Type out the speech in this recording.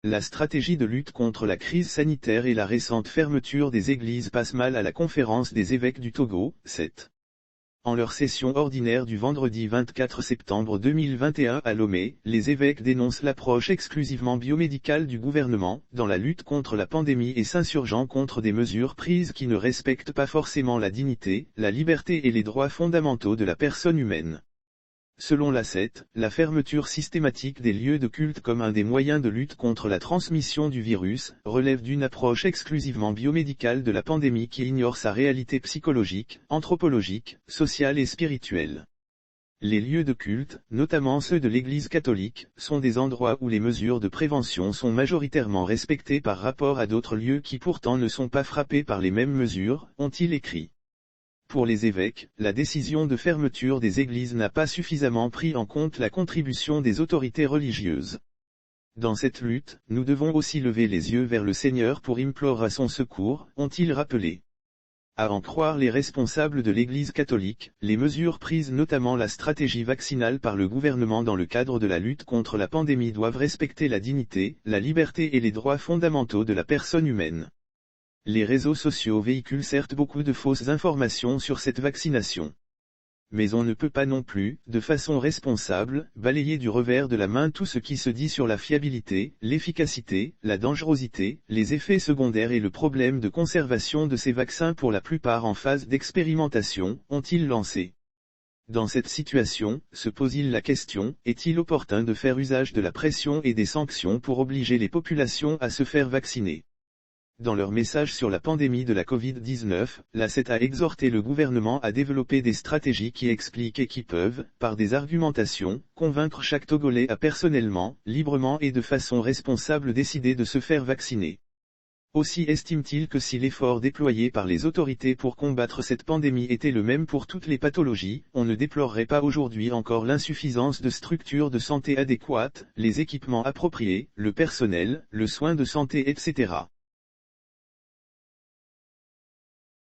La stratégie de lutte contre la crise sanitaire et la récente fermeture des églises passent mal à la conférence des évêques du Togo, 7. En leur session ordinaire du vendredi 24 septembre 2021 à Lomé, les évêques dénoncent l'approche exclusivement biomédicale du gouvernement, dans la lutte contre la pandémie et s'insurgeant contre des mesures prises qui ne respectent pas forcément la dignité, la liberté et les droits fondamentaux de la personne humaine. Selon la 7, la fermeture systématique des lieux de culte comme un des moyens de lutte contre la transmission du virus, relève d'une approche exclusivement biomédicale de la pandémie qui ignore sa réalité psychologique, anthropologique, sociale et spirituelle. Les lieux de culte, notamment ceux de l'Église catholique, sont des endroits où les mesures de prévention sont majoritairement respectées par rapport à d'autres lieux qui pourtant ne sont pas frappés par les mêmes mesures, ont-ils écrit. Pour les évêques, la décision de fermeture des églises n'a pas suffisamment pris en compte la contribution des autorités religieuses. Dans cette lutte, nous devons aussi lever les yeux vers le Seigneur pour implorer à son secours, ont-ils rappelé. À en croire les responsables de l'Église catholique, les mesures prises notamment la stratégie vaccinale par le gouvernement dans le cadre de la lutte contre la pandémie doivent respecter la dignité, la liberté et les droits fondamentaux de la personne humaine. Les réseaux sociaux véhiculent certes beaucoup de fausses informations sur cette vaccination. Mais on ne peut pas non plus, de façon responsable, balayer du revers de la main tout ce qui se dit sur la fiabilité, l'efficacité, la dangerosité, les effets secondaires et le problème de conservation de ces vaccins pour la plupart en phase d'expérimentation, ont-ils lancé. Dans cette situation, se pose-t-il la question, est-il opportun de faire usage de la pression et des sanctions pour obliger les populations à se faire vacciner? Dans leur message sur la pandémie de la Covid-19, la 7 a exhorté le gouvernement à développer des stratégies qui expliquent et qui peuvent, par des argumentations, convaincre chaque Togolais à personnellement, librement et de façon responsable décider de se faire vacciner. Aussi estime-t-il que si l'effort déployé par les autorités pour combattre cette pandémie était le même pour toutes les pathologies, on ne déplorerait pas aujourd'hui encore l'insuffisance de structures de santé adéquates, les équipements appropriés, le personnel, le soin de santé etc.